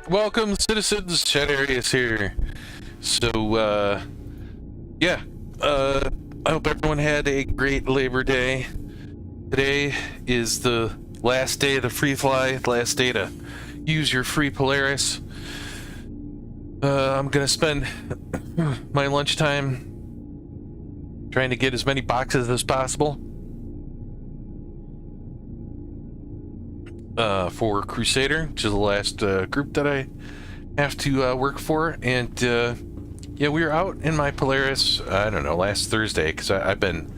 Welcome, citizens. Chat areas here. So, yeah. I hope everyone had a great Labor Day. Today is the last day of the free fly, last day to use your free Polaris. I'm gonna spend my lunchtime trying to get as many boxes as possible for Crusader, which is the last group that I have to work for. And yeah, we were out in my Polaris, I don't know, last Thursday, because I've been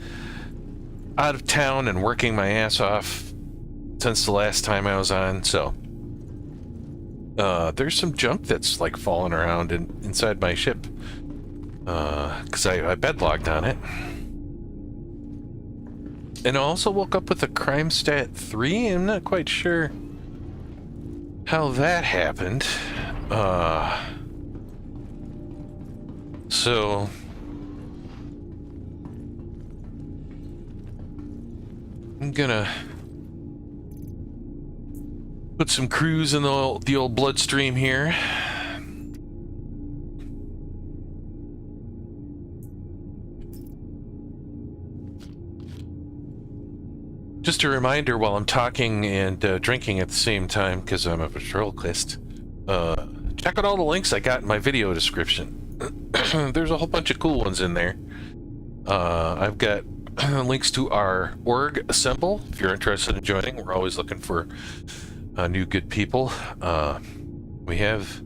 out of town and working my ass off since the last time I was on. So there's some junk that's like falling around inside my ship because I bedlogged on it. And I also woke up with a crime stat 3. I'm not quite sure how that happened. So I'm gonna put some crews in the old bloodstream here. Just a reminder while I'm talking and drinking at the same time, because I'm a ventriloquist, check out all the links I got in my video description. There's a whole bunch of cool ones in there. I've got links to our org ASMBL if you're interested in joining. We're always looking for new good people. We have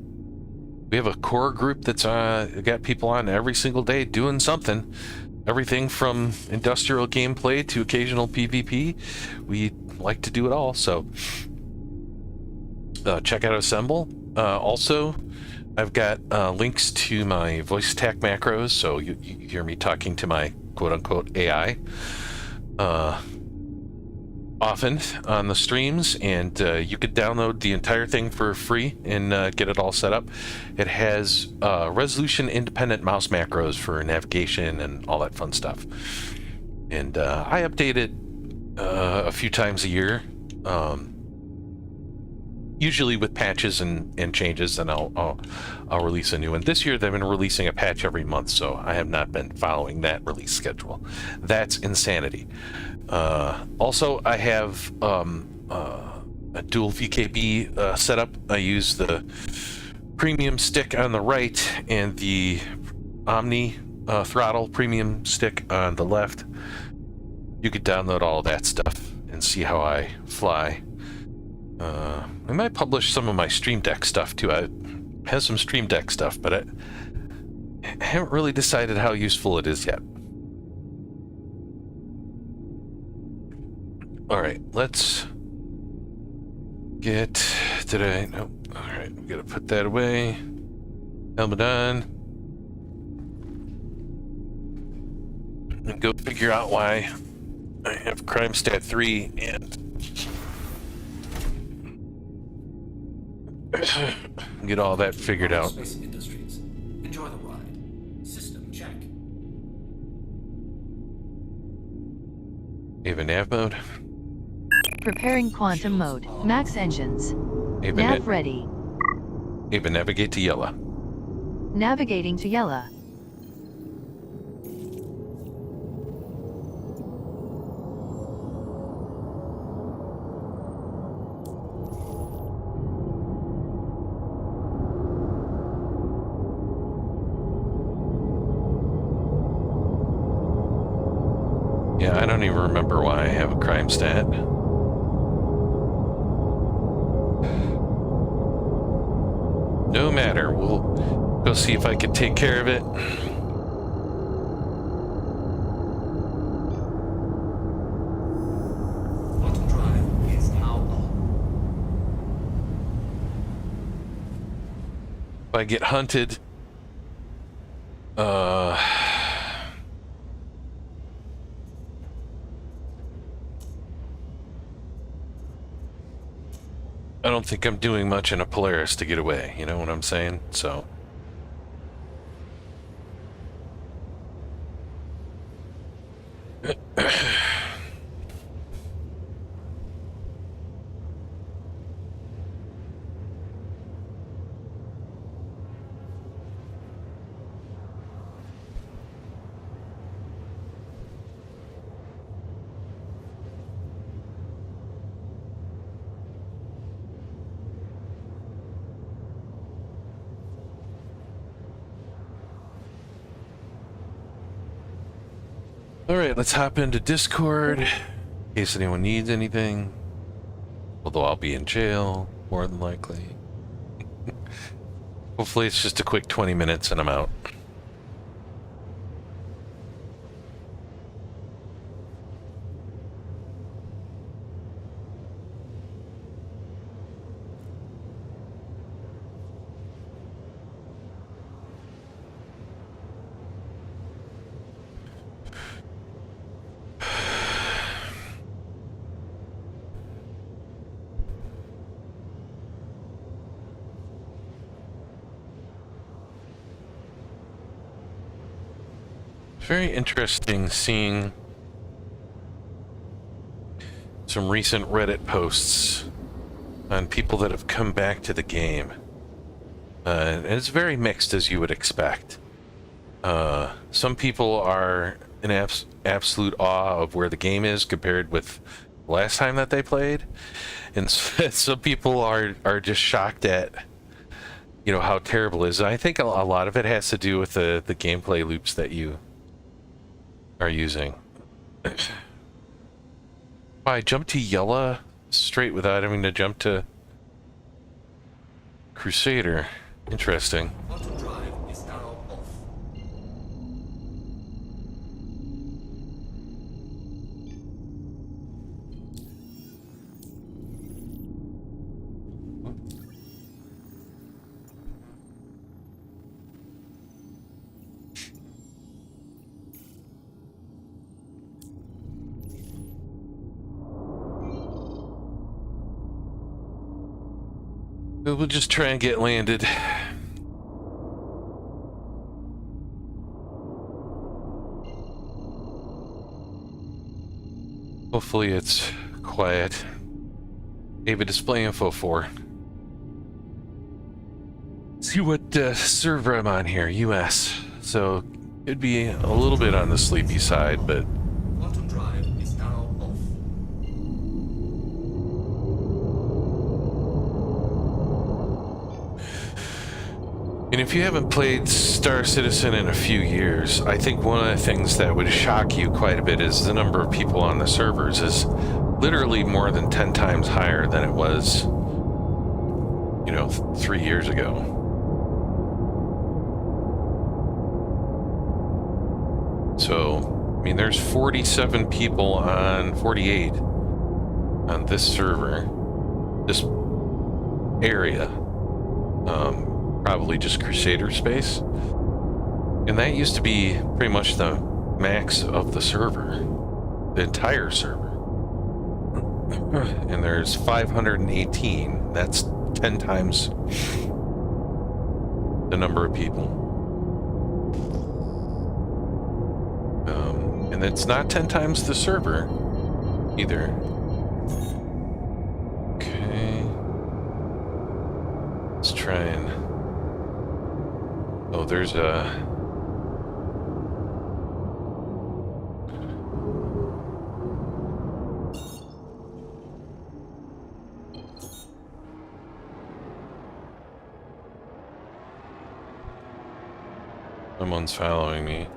a core group that's got people on every single day doing something. Everything from industrial gameplay to occasional PvP. We like to do it all, so check out ASMBL. Also, I've got links to my VoiceAttack macros, so you hear me talking to my quote-unquote AI often on the streams, and you could download the entire thing for free and get it all set up. It has resolution independent mouse macros for navigation and all that fun stuff. And I update it a few times a year, usually with patches and changes, and I'll release a new one. This year they've been releasing a patch every month, so I have not been following that release schedule. That's insanity. Also, I have a dual VKB setup. I use the premium stick on the right and the Omni throttle premium stick on the left. You could download all that stuff and see how I fly. I might publish some of my Stream Deck stuff too. I have some Stream Deck stuff, but I haven't really decided how useful it is yet. Alright, let's get... Nope. Alright, we gotta put that away. Helmet on. And go figure out why I have crime stat 3 and get all that figured out. Space Industries. Enjoy the ride. System check. Ava nav mode. Preparing quantum mode. Max engines. Ava Nav ready. Ava navigate to yellow. Navigating to yellow. Yeah, I don't even remember why I have a crime stat. No matter, we'll go see if I can take care of it. Quantum drive is now on. If I get hunted, I don't think I'm doing much in a Polaris to get away, you know what I'm saying? So All right, let's hop into Discord in case anyone needs anything. Although I'll be in jail, more than likely. Hopefully it's just a quick 20 minutes and I'm out. Very interesting seeing some recent Reddit posts on people that have come back to the game. And it's very mixed, as you would expect. Some people are in absolute awe of where the game is compared with last time that they played. And some people are just shocked at, you know, how terrible it is. I think a lot of it has to do with the gameplay loops that you are using. I jumped to Yella straight without having to jump to Crusader. Interesting. Auto drive is now off. We'll just try and get landed. Hopefully it's quiet. Ava display info for. See what server I'm on here, US. So it'd be a little bit on the sleepy side, but Auto drive is now off. and if you haven't played Star Citizen in a few years, I think one of the things that would shock you quite a bit is the number of people on the servers is literally more than 10 times higher than it was, you know, 3 years ago. So, I mean, there's 47 people on 48 on this server, this area. Probably just Crusader space. And that used to be pretty much the max of the server, the entire server. And there's 518. That's 10 times the number of people. And it's not 10 times the server either. Okay. Let's try and... Oh, there's a... Someone's following me.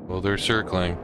Well, they're circling.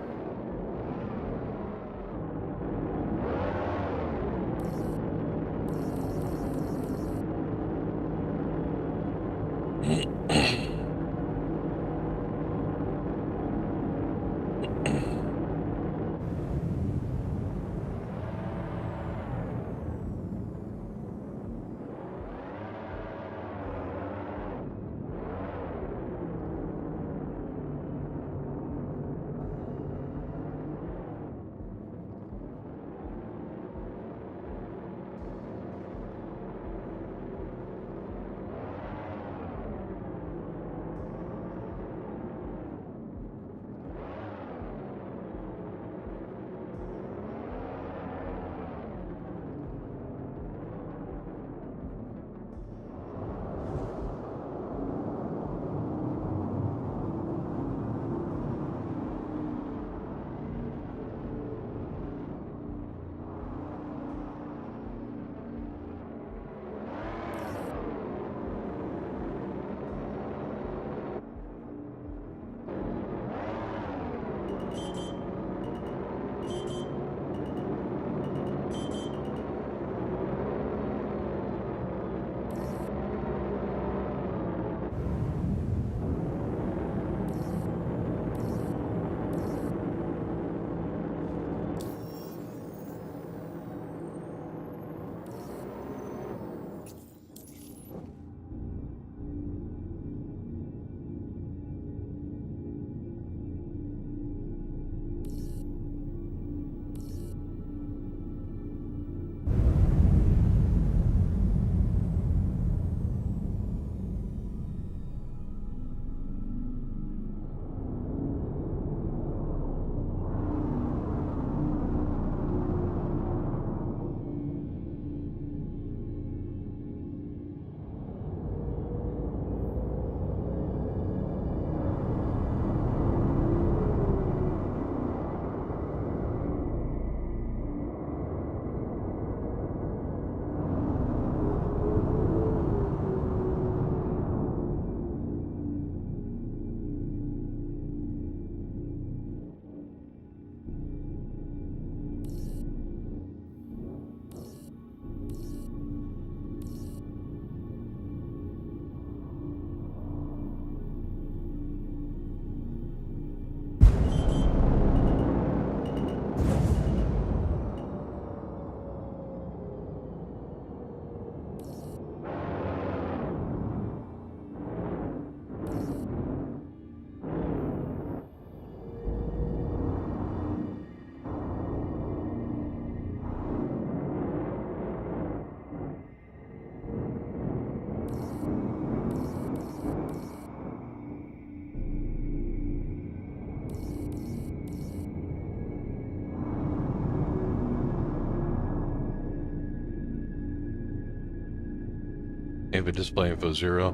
Input display info 0.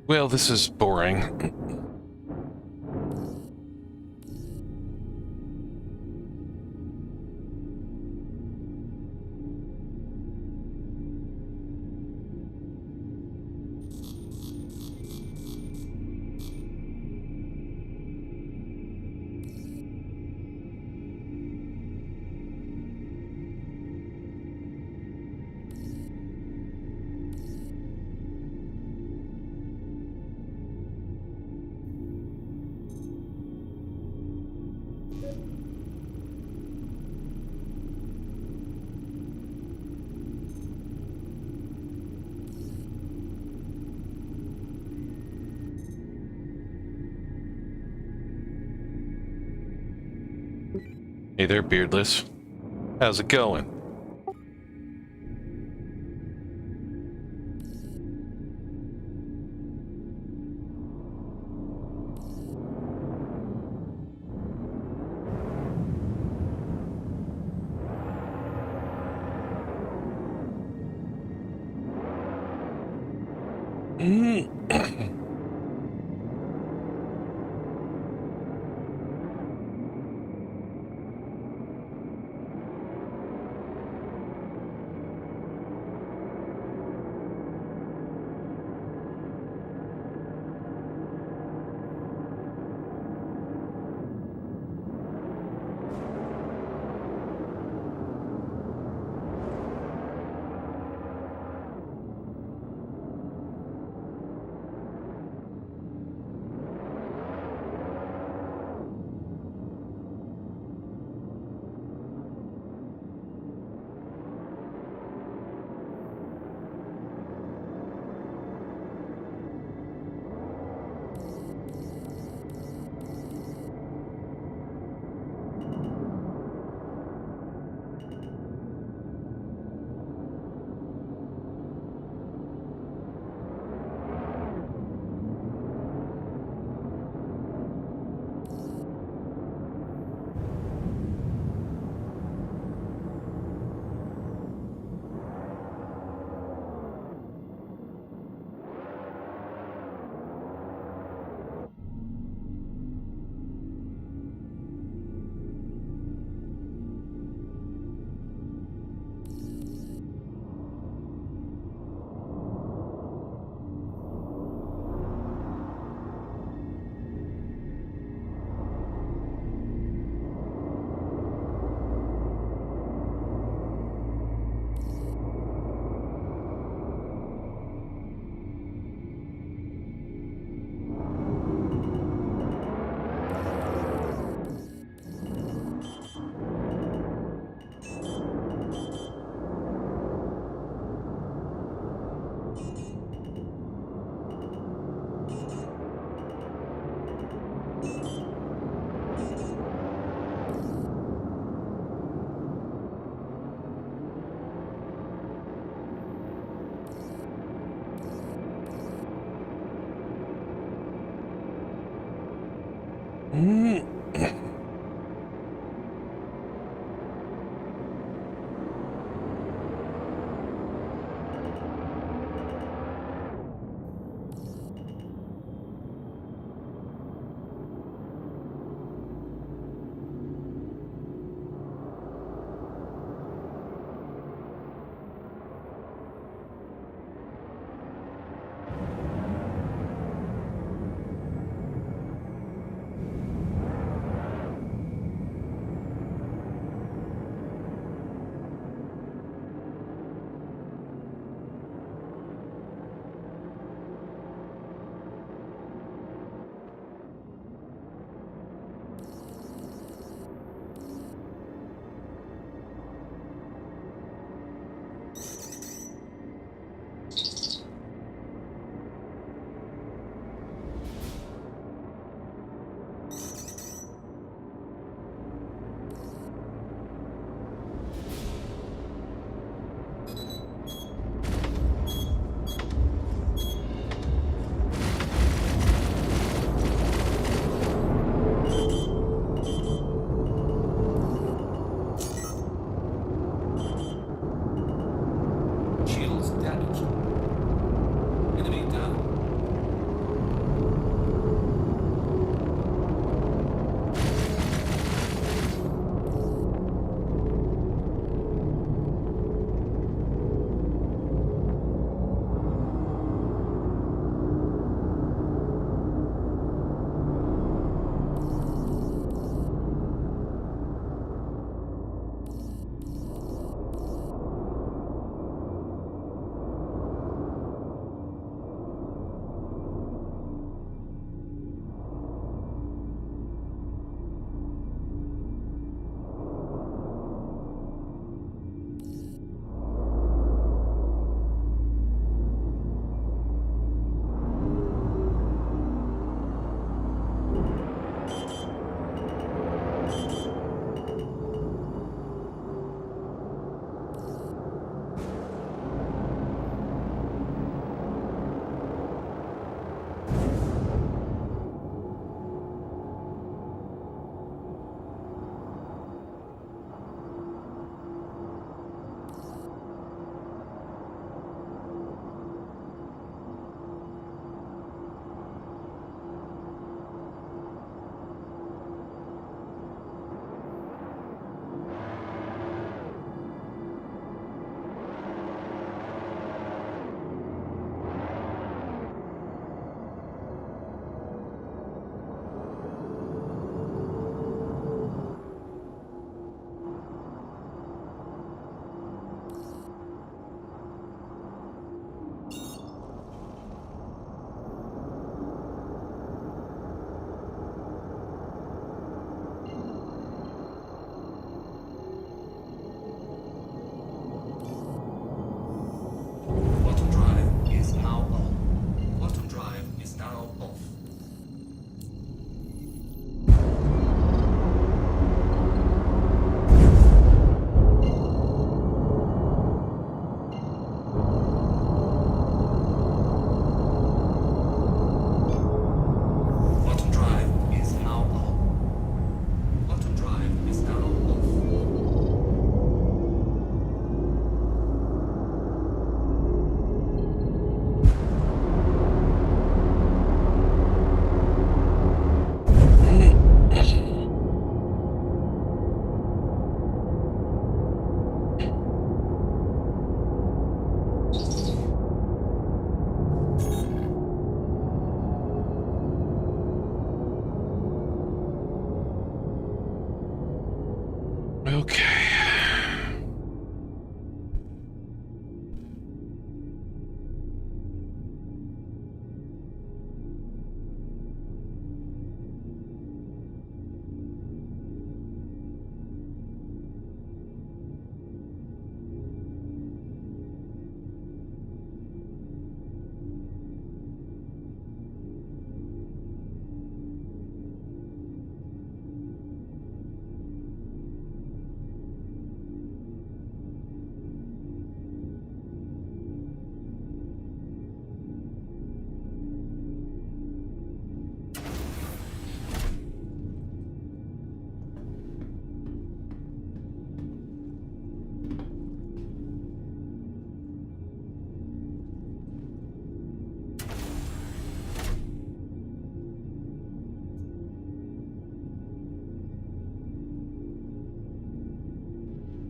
Well, this is boring. Hey there, Beardless. How's it going?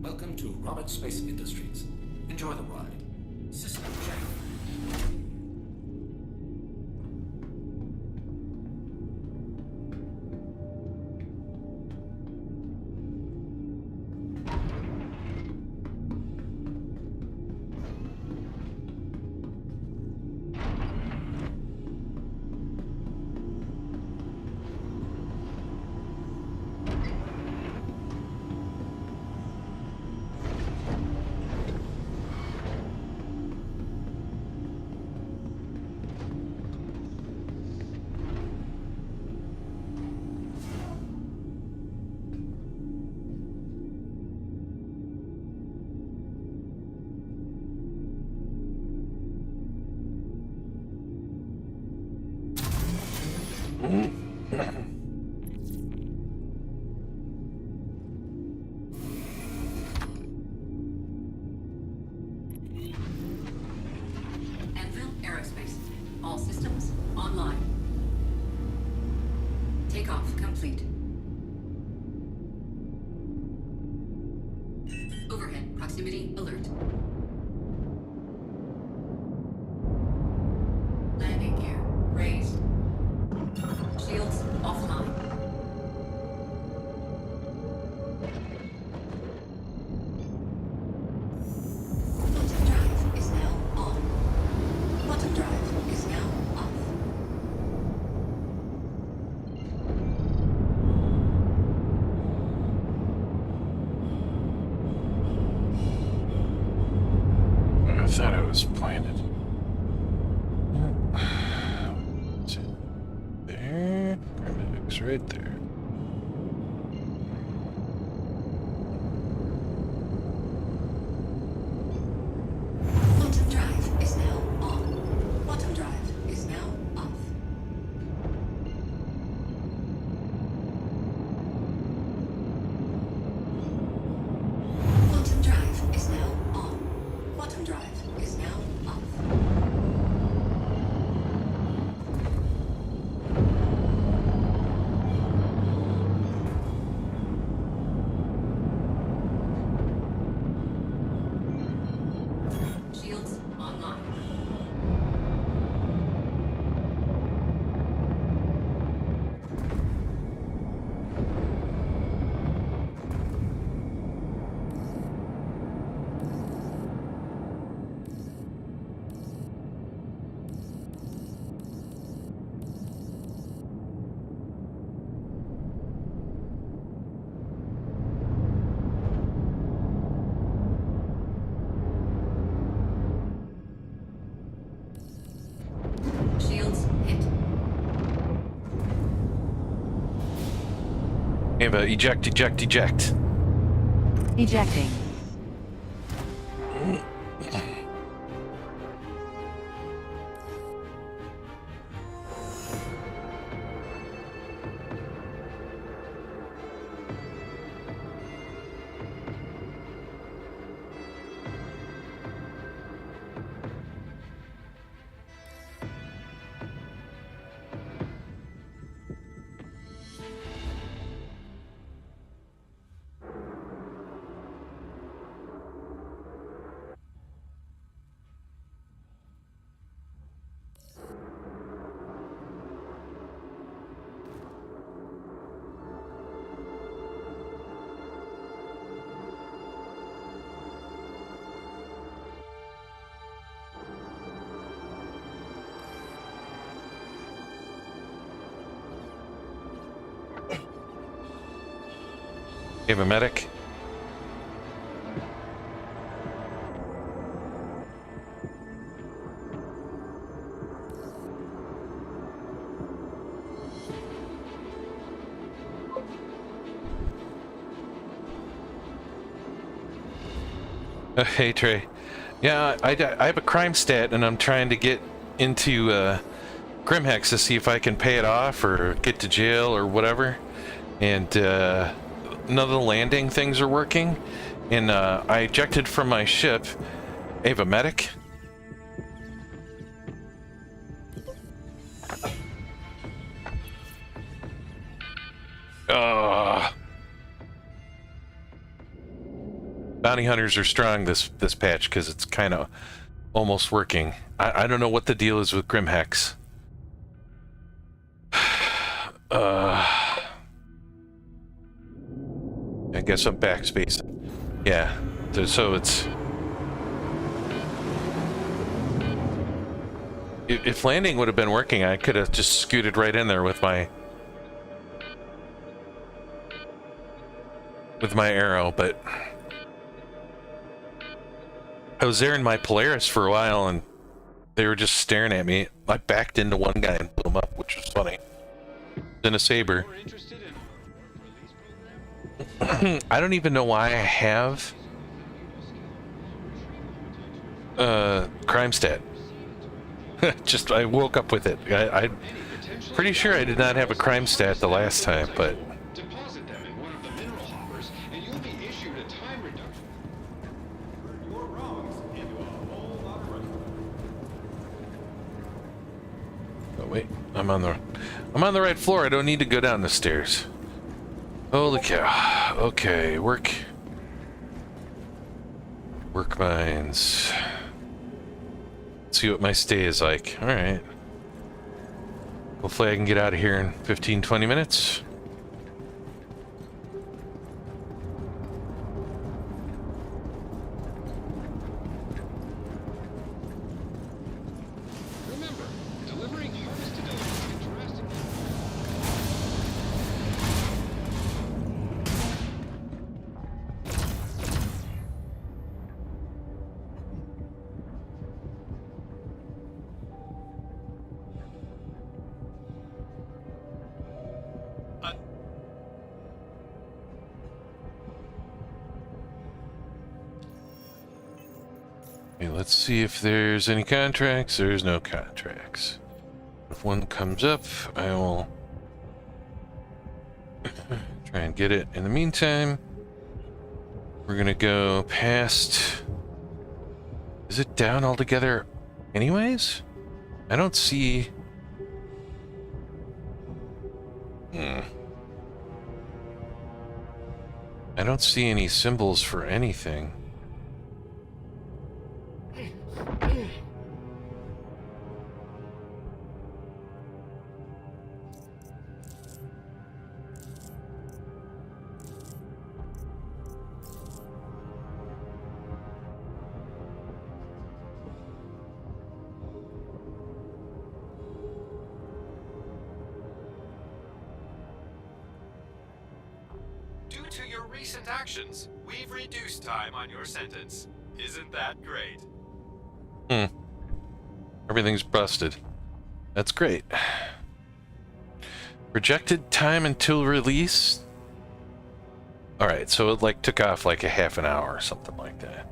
Welcome to Robert Space Industries. Enjoy the ride. System check. Anvil Aerospace. All systems online. Takeoff complete. Overhead proximity alert. Landing gear raised. Shields offline. Quantum drive is now on. Quantum drive is now off. I thought I was planted. Is it there? Paramedics right there. Quantum drive is now on. Quantum drive is now off. Quantum drive is now on. Quantum drive is now off. Shields online. Shields hit. Ava, eject, eject, eject. Ejecting. You have a medic? Hey Trey. Yeah, I have a crime stat and I'm trying to get into Grimhex to see if I can pay it off or get to jail or whatever. And none of the landing things are working. And I ejected from my ship. I have a medic. Bounty hunters are strong this patch because it's kind of almost working. I don't know what the deal is with Grim Hex. I guess I'm backspacing. Yeah, so it's... If landing would have been working, I could have just scooted right in there with my arrow, but I was there in my Polaris for a while and they were just staring at me. I backed into one guy and blew him up, which was funny. In a Saber. I don't even know why I have crime stat. Just I woke up with it. I'm pretty sure I did not have a crime stat the last time, but Deposit them in one of the mineral hoppers, and you'll be issued a time reduction. Your wrongs into a whole lot of running. oh wait, I'm on the right floor. I don't need to go down the stairs. Holy cow. Okay, work mines. See what my stay is like. All right. Hopefully I can get out of here in 15-20 minutes. Remember, delivering harvested elements can drastically... Okay, let's see if there's any contracts. There's no contracts. If one comes up, I will try and get it. In the meantime, we're gonna go past... Is it down altogether anyways? I don't see... I don't see any symbols for anything. Due to your recent actions, we've reduced time on your sentence. Isn't that great? Everything's busted. That's great. Projected time until release? Alright, so it like took off like a half an hour or something like that.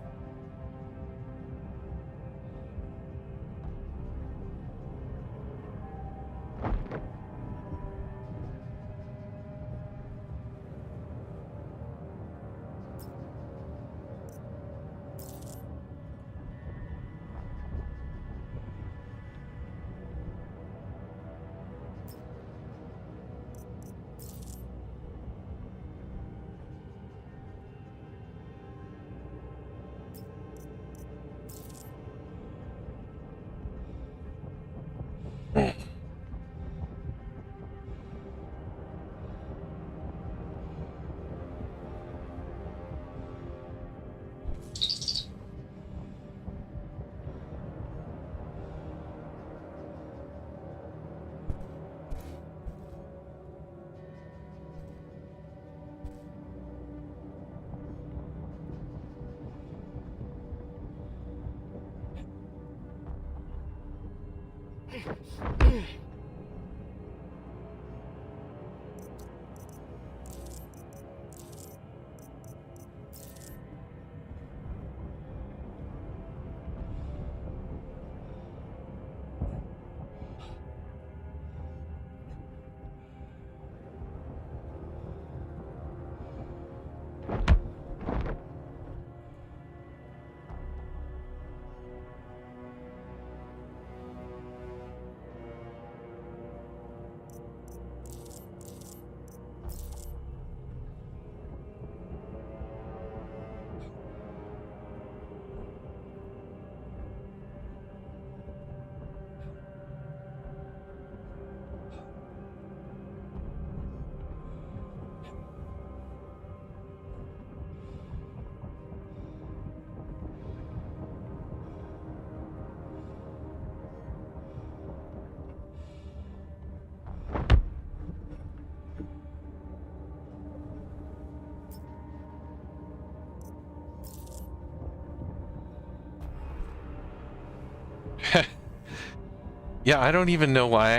Yeah, I don't even know why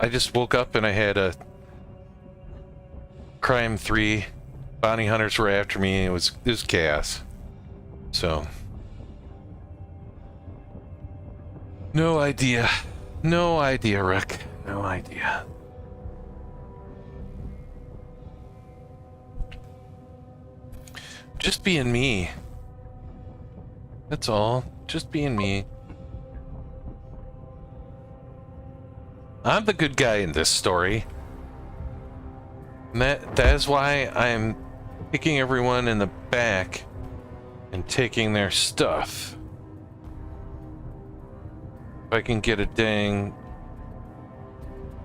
I just woke up and I had a Crime 3. Bounty hunters were after me. It was chaos. So. No idea. No idea, Rick. No idea. Just being me. That's all. Just being me. I'm the good guy in this story. And that is why I'm kicking everyone in the back and taking their stuff. If I can get a dang...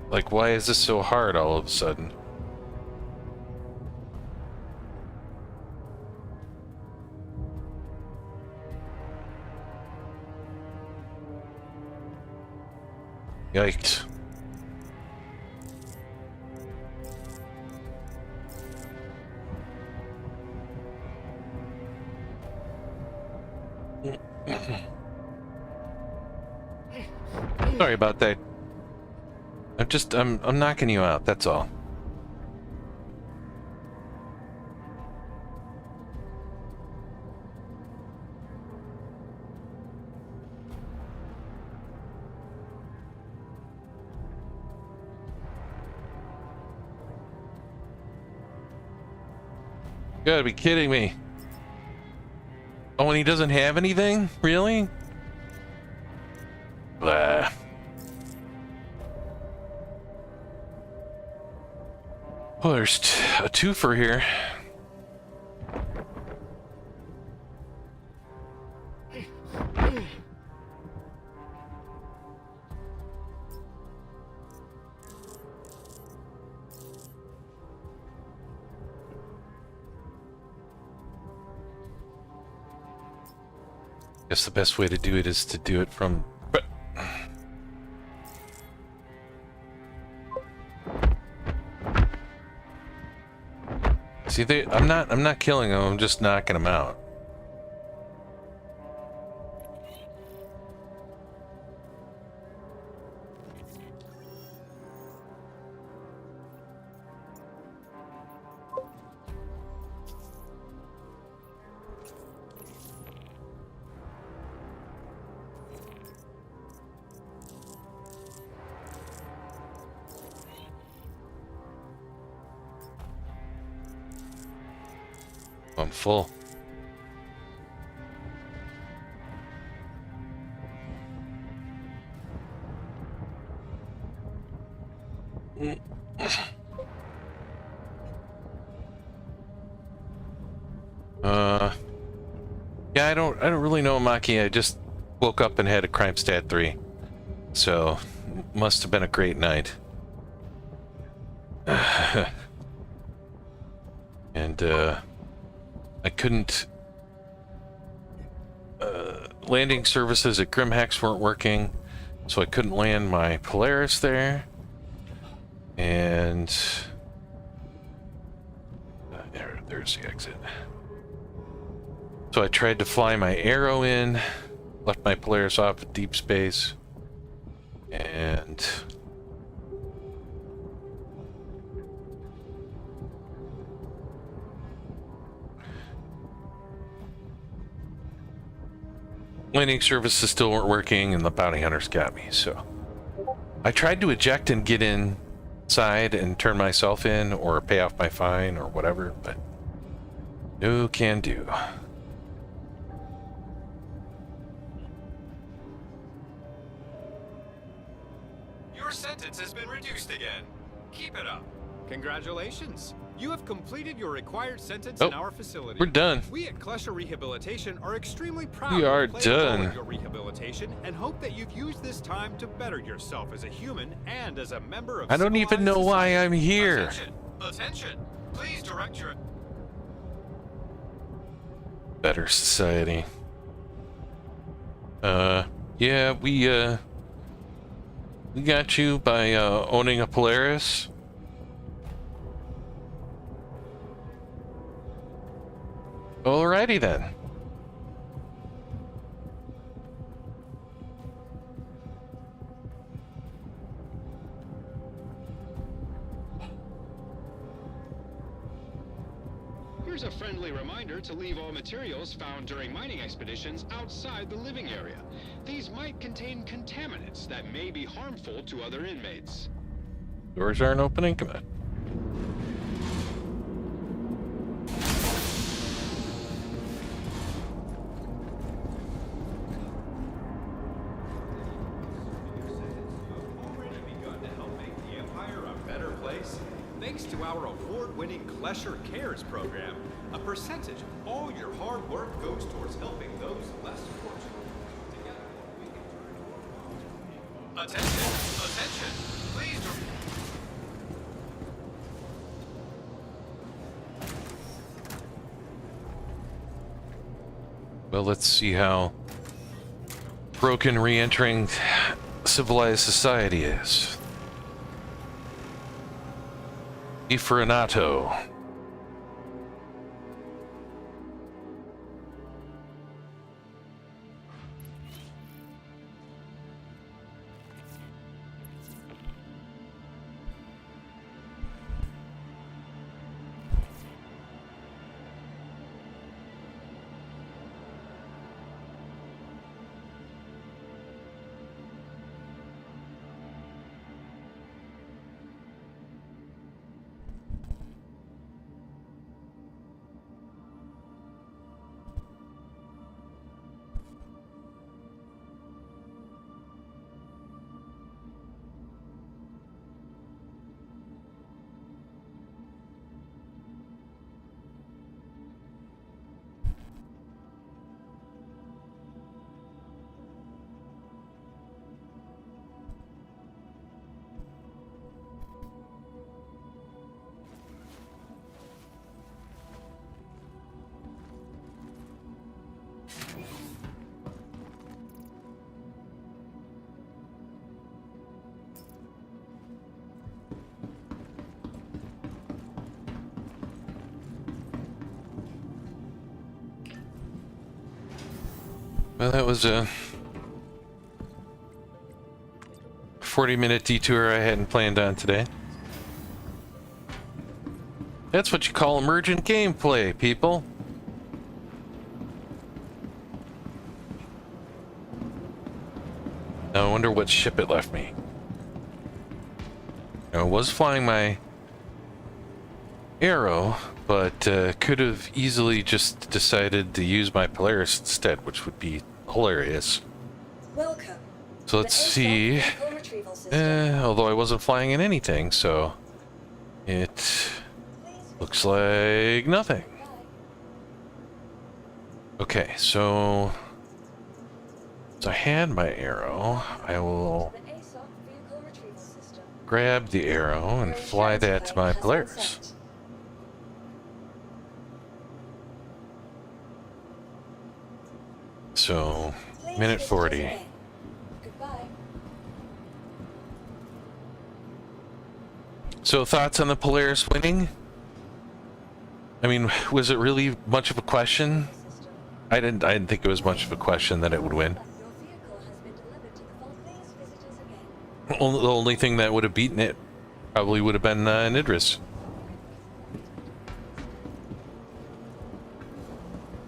Like, why is this so hard all of a sudden? Yikes. Sorry about that. I'm knocking you out, that's all. You gotta be kidding me. Oh, and he doesn't have anything? Really? Blah. Well, there's a twofer here. Guess the best way to do it is to do it from... See, I'm not killing them, I'm just knocking them out. I'm full. Yeah, I don't really know, Maki. I just woke up and had a crime stat 3. So, must have been a great night. And I couldn't... landing services at Grimhex weren't working, so I couldn't land my Polaris there. And... there's the exit. So I tried to fly my Arrow in, left my Polaris off at deep space, and... landing services still weren't working, and the bounty hunters got me, so... I tried to eject and get inside and turn myself in, or pay off my fine, or whatever, but... no can do. Your sentence has been reduced again. Keep it up. Congratulations. You have completed your required sentence in our facility. We're done. We at Klesher Rehabilitation are extremely proud We are to play a role in done. your rehabilitation and hope that you've used this time to better yourself as a human and as a member of I don't even know civilized why society. I'm here. Attention! Attention! Please direct your... Better society. Yeah, we got you by owning a Polaris. Alrighty then. reminder to leave all materials found during mining expeditions outside the living area. These might contain contaminants that may be harmful to other inmates. Doors aren't opening? Come on. Already begun to help make the Empire a better place. Thanks to our award-winning Klesher Cares program, a percentage of all your hard work goes towards helping those less fortunate. Together, we can turn your wrongs. Attention! Please. Well, let's see how broken re-entering civilized society is. Ifranato. Well, that was a 40-minute detour I hadn't planned on today. That's what you call emergent gameplay, people. Now I wonder what ship it left me. Now, I was flying my Arrow, but could have easily just decided to use my Polaris instead, which would be hilarious. Welcome. So let's see. Although I wasn't flying in anything, so it looks like nothing. Okay, so I had my Arrow. I will grab the Arrow and fly that to my Polaris. So, minute 40. Goodbye. So, thoughts on the Polaris winning? I mean, was it really much of a question? I didn't think it was much of a question that it would win. Your vehicle has been delivered to the vault. Please visit us again. The only thing that would have beaten it probably would have been Nidris.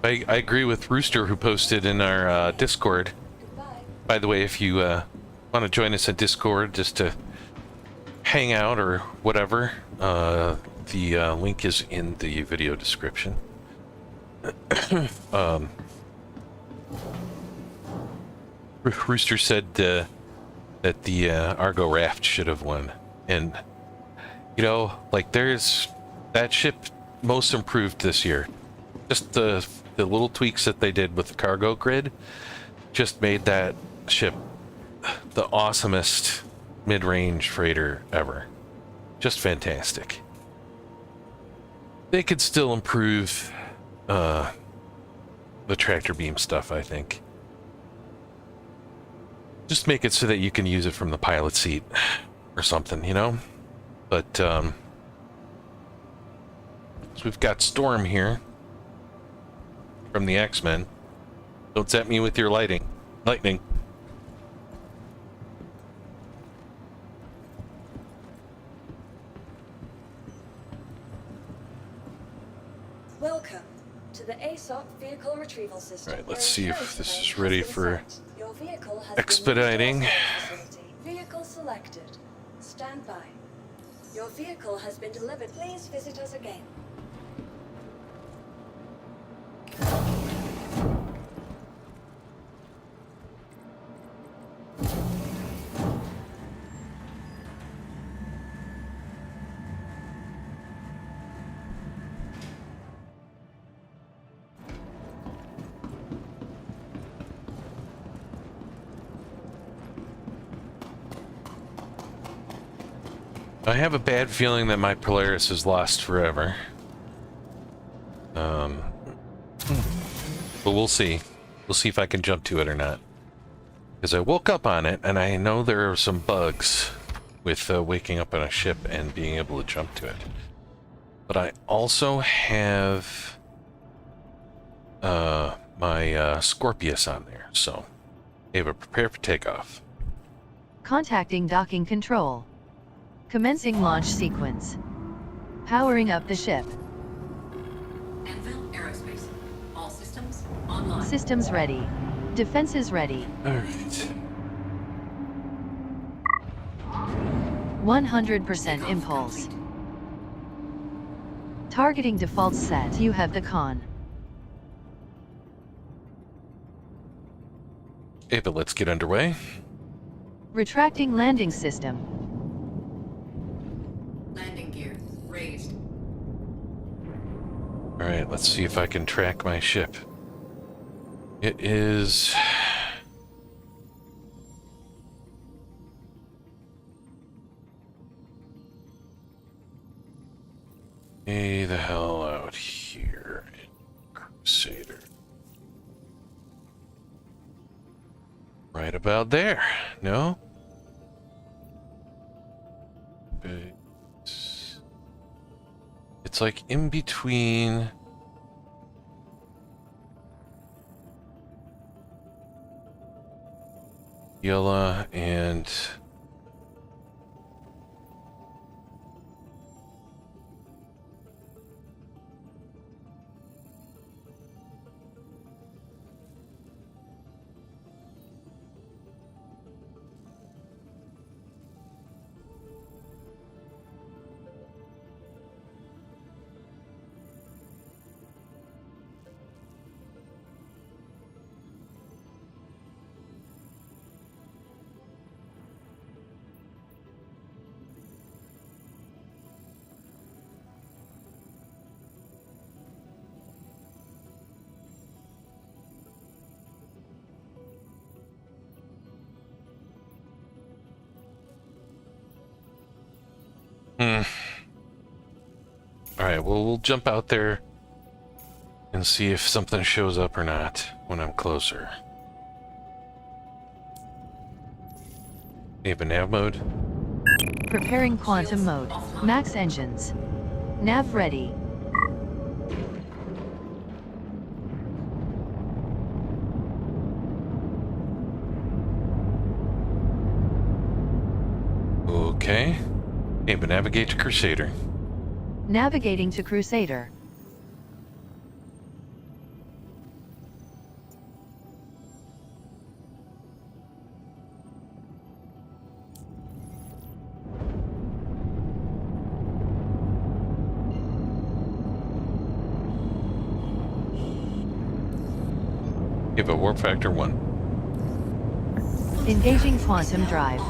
I agree with Rooster, who posted in our Discord. Goodbye. By the way, if you want to join us at Discord just to hang out or whatever, the link is in the video description. Rooster said that the Argo Raft should have won, and you know, like, there's that ship most improved this year. Just the little tweaks that they did with the cargo grid just made that ship the awesomest mid-range freighter ever. Just fantastic. They could still improve the tractor beam stuff, I think. Just make it so that you can use it from the pilot seat or something, you know? But so we've got Storm here from the X-Men. Don't zap me with your lightning. Welcome to vehicle retrieval system. All right, let's Your see if insurance this claim is has ready been for sent. Your vehicle has expediting. been moved to a storage facility. Vehicle selected. Stand by. Your vehicle has been delivered. Please visit us again. I have a bad feeling that my Polaris is lost forever. But we'll see. We'll see if I can jump to it or not. Because I woke up on it, and I know there are some bugs with waking up on a ship and being able to jump to it. But I also have my Scorpius on there, so Ava, prepare for takeoff. Contacting docking control. Commencing launch sequence. Powering up the ship. Anvil Aerospace. All systems online. Systems ready. Defenses ready. Alright. 100% impulse. Targeting default set. You have the con. Ava, let's get underway. Retracting landing system. Landing gear raised. Alright, let's see if I can track my ship. It is... Hey, the hell out here in Crusader. Right about there. No? It's like in between... Yella and... Alright, well, we'll jump out there and see if something shows up or not when I'm closer. Ava, nav mode. Preparing quantum mode. Max engines. Nav ready. Okay. Ava, navigate to Crusader. Navigating to Crusader. Ava, warp factor 1. Engaging quantum drive.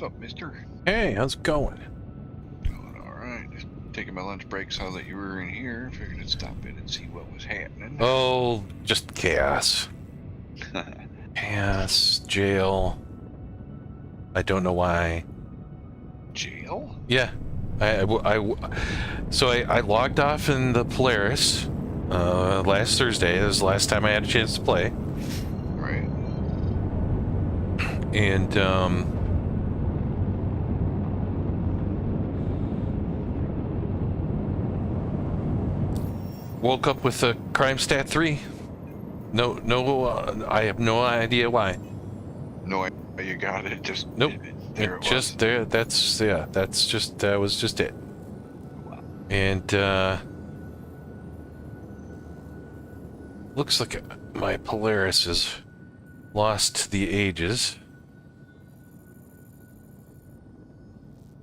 What's up, mister? Hey, how's it going? Going alright. Just taking my lunch break, saw that you were in here. Figured I'd stop in and see what was happening. Oh, just chaos. Chaos, jail. I don't know why. Jail? Yeah. So I logged off in the Polaris last Thursday. That was the last time I had a chance to play. Right. And woke up with a crime stat 3. No, I have no idea why. No, you got it. Just Nope. There it just was. there. That was just it. And looks like my Polaris has lost the ages.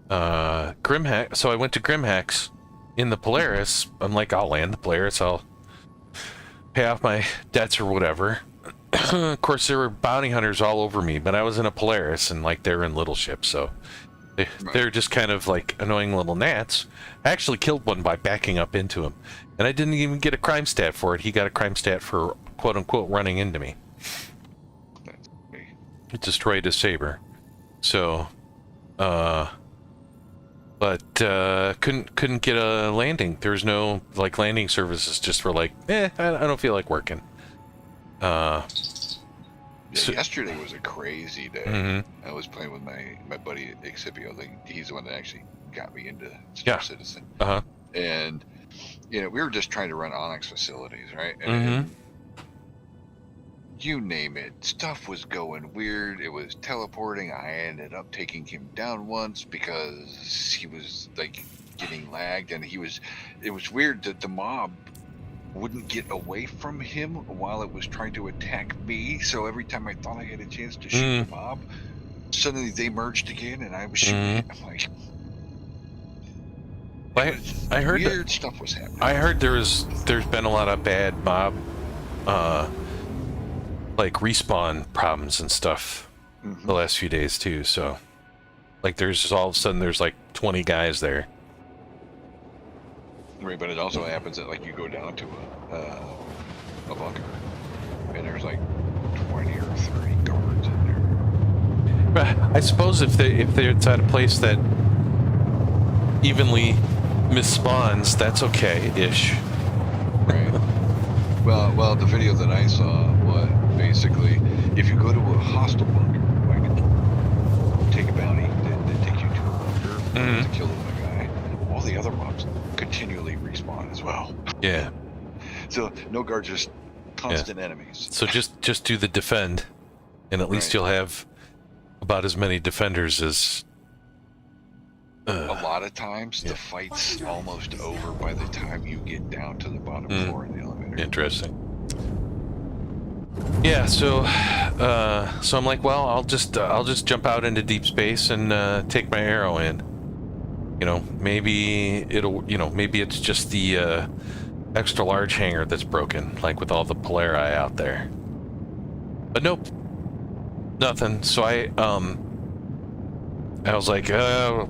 Grimhex. So I went to Grimhex in the Polaris. I'm like, I'll land the Polaris. I'll pay off my debts or whatever. Of course, there were bounty hunters all over me, but I was in a Polaris, and like they're in little ships, so they're just kind of like annoying little gnats. I actually killed one by backing up into him, and I didn't even get a crime stat for it. He got a crime stat for quote unquote running into me. It destroyed his saber, so but couldn't get a landing. There's no like landing services. Just for like, I don't feel like working. So, yesterday was a crazy day. Mm-hmm. I was playing with my buddy Excipio. He's the one that actually got me into Star Citizen. Uh-huh. And we were just trying to run Onyx facilities, right? And Mm-hmm. you name it, stuff was going weird. It was teleporting. I ended up taking him down once because he was like getting lagged, and it was weird that the mob wouldn't get away from him while it was trying to attack me. So every time I thought I had a chance to shoot the mob, suddenly they merged again, and I was shooting. I'm like, I heard weird stuff was happening. I heard there's been a lot of bad mob like respawn problems and stuff the last few days too. So like there's just all of a sudden there's like 20 guys there. Right, but it also happens that like you go down to a bunker, and there's like 20 or 30 guards in there. But I suppose if they're inside a place that evenly misspawns, that's okay-ish. Right. Well, the video that I saw was basically if you go to a hostile bunker, like take a bounty that take you to a bunker to kill the guy, all the other mobs continually respawn as well. Yeah. So no guards, just constant enemies. So just do the defend, and at least you'll have about as many defenders as. A lot of times the fight's almost over by the time you get down to the bottom floor in the elevator. Interesting. Yeah. So I'm like, well, I'll just jump out into deep space and take my arrow in. Maybe maybe it's just the extra large hangar that's broken, like with all the Polaris out there. But nope, nothing. So I was like, I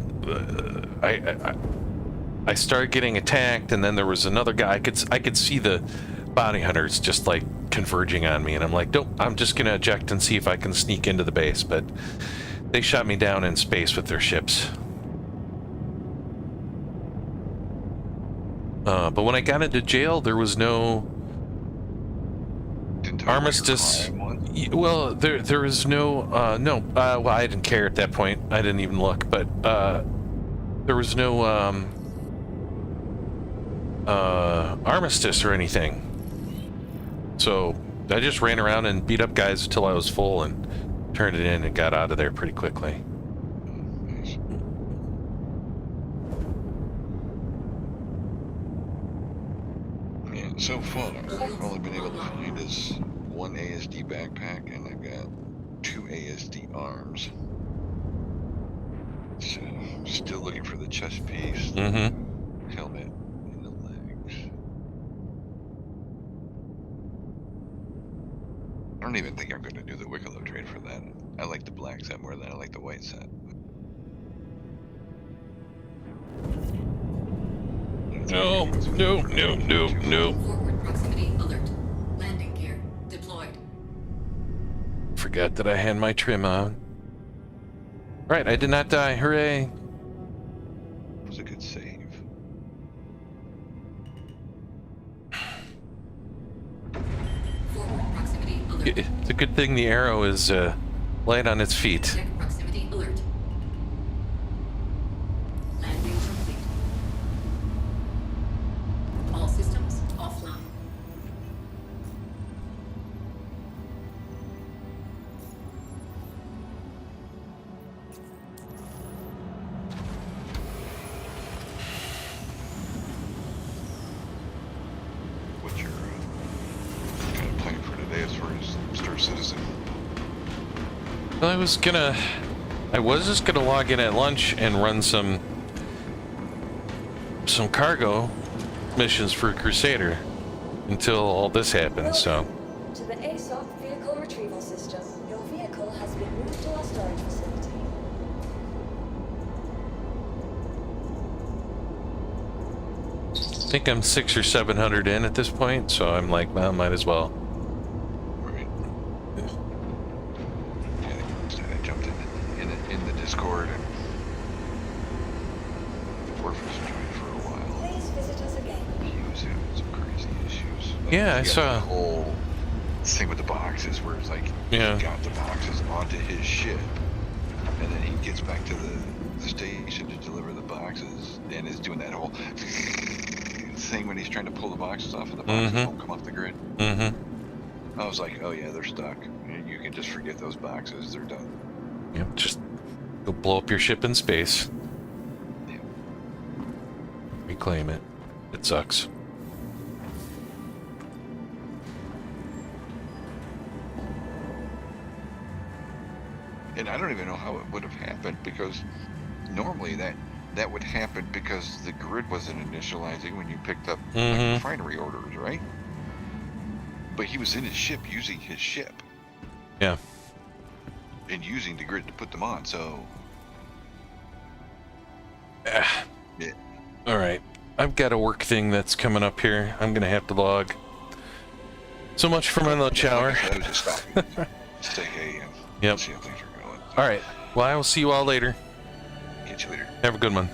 started getting attacked, and then there was another guy. I could see the bounty hunters just like converging on me, and I'm like, nope, I'm just gonna eject and see if I can sneak into the base. But they shot me down in space with their ships. But when I got into jail, there was no armistice. Well, there was no well, I didn't care at that point. I didn't even look. But there was no armistice or anything. So I just ran around and beat up guys until I was full and turned it in and got out of there pretty quickly. So far, I've only been able to find is one ASD backpack, and I've got 2 ASD arms. So, still looking for the chest piece, helmet, and the legs. I don't even think I'm going to do the Wicklow trade for that. I like the black set more than I like the white set. No, no, no, no, no. Forward proximity alert. Landing gear deployed. Forgot that I had my trim on. Right, I did not die. Hooray. It was a good save. Forward proximity alert. It's a good thing the arrow is light on its feet. Check proximity alert. Landing complete. All systems offline. What's your kind of plan for today as far as Star Citizen? Well, I was just gonna log in at lunch and run some cargo missions for Crusader until all this happened, so. Welcome to the ASOP vehicle retrieval system. Your vehicle has been moved to our storage facility. I think I'm 600 or 700 in at this point, so I'm like, well, might as well. Right. Yeah, I jumped in the Discord and Orpheus joined for a while. Please visit us again. He was having some crazy issues. Yeah, I he got saw. the whole thing with the boxes where it's like Yeah. he got the boxes onto his ship, and then he gets back to the station to deliver the boxes, and is doing that whole thing when he's trying to pull the boxes off, and the boxes won't come off the grid. Mm-hmm. I was like, oh yeah, they're stuck. You can just forget those boxes. They're done. Yep, just go blow up your ship in space. Yeah. Reclaim it. It sucks. And I don't even know how it would have happened, because normally that would happen because the grid wasn't initializing when you picked up like, refinery orders, right? But he was in his ship using his ship. Yeah. And using the grid to put them on, so yeah. All right. I've got a work thing that's coming up here. I'm going to have to log. So much for my lunch hour. I was just stopping to say hey and Yep. see how things are going. All right. Well, I will see you all later. Catch you later. Have a good one.